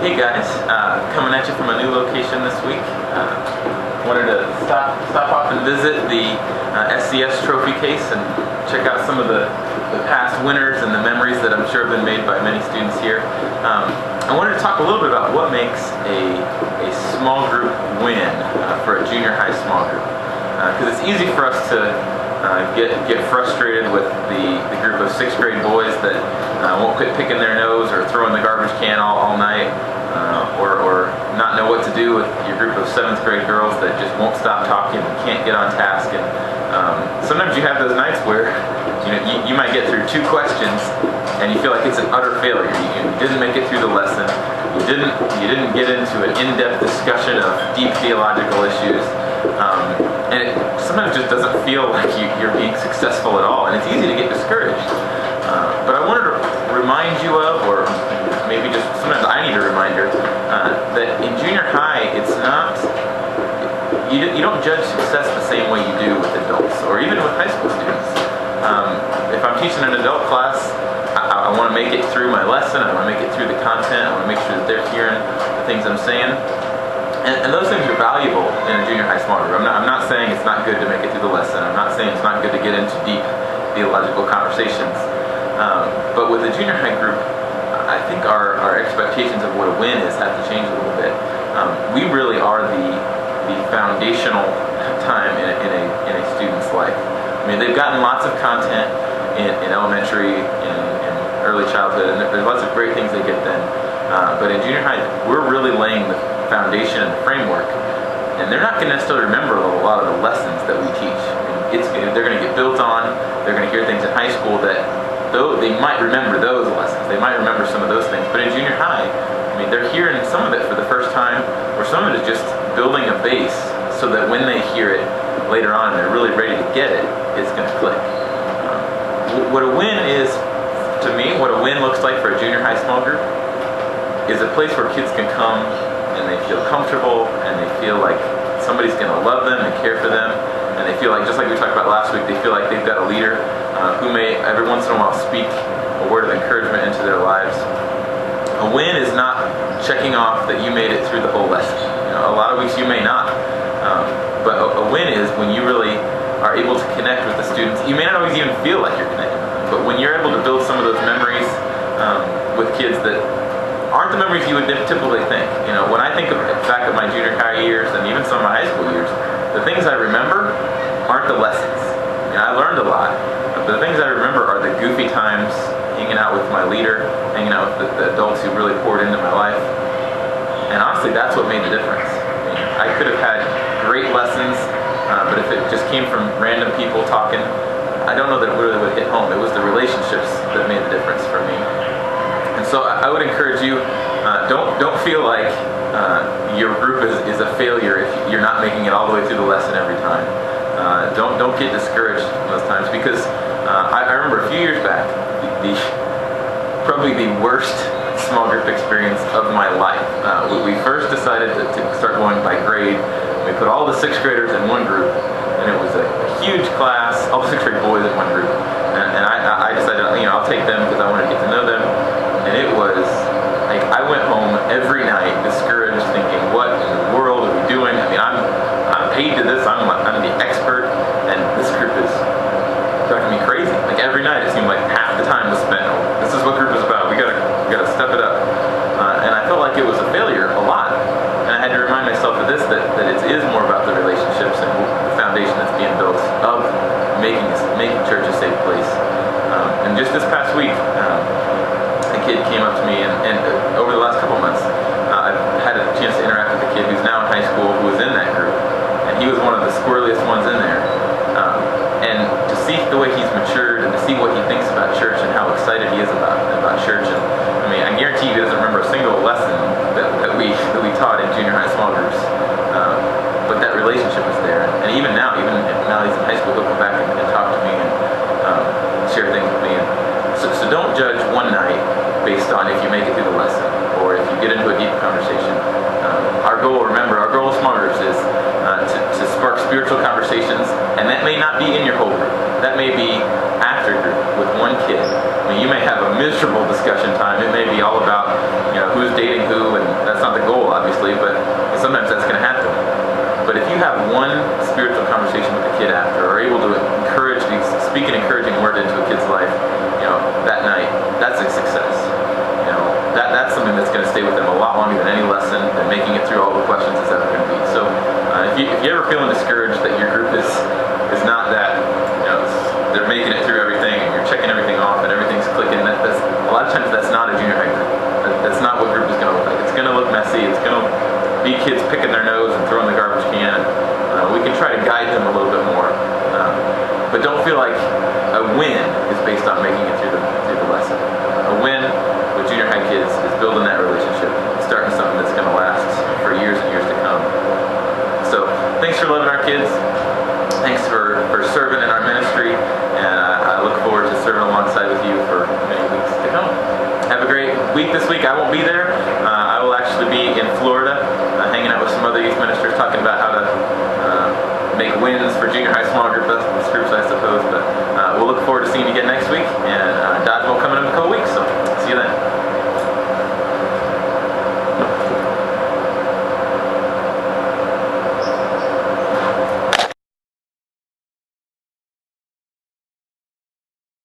Hey guys, coming at you from a new location this week. Wanted to stop off and visit the SCS trophy case and check out some of the past winners and the memories that I'm sure have been made by many students here. I wanted to talk a little bit about what makes a small group win for a junior high small group. Because it's easy for us to get frustrated with the group of 6th grade boys that won't quit picking their nose or throwing the garbage can all night, or not know what to do with your group of 7th grade girls that just won't stop talking and can't get on task. And sometimes you have those nights where you might get through 2 questions and you feel like it's an utter failure. You didn't make it through the lesson. You didn't get into an in-depth discussion of deep theological issues. And it sometimes just doesn't feel like you're being successful at all, and it's easy to get discouraged. But I wanted to remind you of, or maybe just sometimes I need a reminder, that in junior high, it's not, you don't judge success the same way you do with adults, or even with high school students. If I'm teaching an adult class, I want to make it through my lesson, I want to make it through the content, I want to make sure that they're hearing the things I'm saying. And those things are valuable in a junior high small group. I'm not saying it's not good to make it through the lesson. I'm not saying it's not good to get into deep theological conversations. But with a junior high group, I think our expectations of what a win is have to change a little bit. We really are the foundational time in a student's life. I mean, they've gotten lots of content in elementary, in early childhood, and there's lots of great things they get then. But in junior high, we're really laying the foundation and the framework, and they're not going to necessarily remember a lot of the lessons that we teach. I mean, they're going to get built on. They're going to hear things in high school that, though they might remember those lessons, they might remember some of those things. But in junior high, I mean, they're hearing some of it for the first time, or some of it is just building a base so that when they hear it later on, and they're really ready to get it, it's going to click. What a win is, to me, what a win looks like for a junior high small group is a place where kids can come and they feel comfortable, and they feel like somebody's going to love them and care for them, and they feel like, just like we talked about last week, they feel like they've got a leader who may every once in a while speak a word of encouragement into their lives. A win is not checking off that you made it through the whole lesson. A lot of weeks you may not, but a win is when you really are able to connect with the students. You may not always even feel like you're connecting with them, but when you're able to build some of those memories with kids that aren't the memories you would typically think. When I think back of my junior high years and even some of my high school years, the things I remember aren't the lessons. I learned a lot, but the things I remember are the goofy times, hanging out with my leader, hanging out with the adults who really poured into my life. And honestly, that's what made the difference. I could have had great lessons, but if it just came from random people talking, I don't know that it really would hit home. It was the relationships that made the difference for me. And so I would encourage you, don't feel like your group is a failure if you're not making it all the way through the lesson every time. Don't get discouraged those times, because I remember a few years back, probably the worst small group experience of my life. We first decided to start going by grade. We put all the 6th graders in one group, and it was a huge class, all the 6th grade boys in one group. And I decided, I'll take them because I want to get to know them. And it was like I went home every night discouraged, thinking, what in the world are we doing? I mean, I'm paid to this. I'm the expert, and this group is driving me crazy. Like every night, it seemed like half the time was spent. This is what group is about. We gotta step it up. And I felt like it was a failure a lot. And I had to remind myself of this, that it is more about the relationships and the foundation that's being built of making church a safe place. And just this past week, a kid came up to me, and over the last couple months, I've had a chance to interact with a kid who's now in high school who was in that group, and he was one of the squirreliest ones in there. And to see the way he's matured, and to see what he thinks about church, and how excited he is about church, and I mean, I guarantee you he doesn't remember a single lesson that we taught in junior high small groups, but that relationship is there. And even now he's in high school, he'll come back and talk to me and share things with me. And so don't judge one night based on if you make it through the lesson, or if you get into a deep conversation. Our goal of small groups is to spark spiritual conversations, and that may not be in your whole group. That may be after group, with one kid. I mean, you may have a miserable discussion time. It may be all about, who's dating who, and that's not the goal, obviously, but sometimes that's going to happen. But if you have one spiritual conversation with the kid after, or able to speak an encouraging word into a kid's life, that night, that's a success. That's something that's going to stay with them a lot longer than any lesson, and making it through all the questions is ever going to be. So, if you ever feeling discouraged that your group is not that, they're making it through everything, and you're checking everything off, and everything's clicking, that's a lot of times that's not a junior high group. That's not what group is going to look like. It's going to look messy. It's going to be kids picking their nose and throwing the garbage can. We can try to guide them a little bit more, but don't feel like a win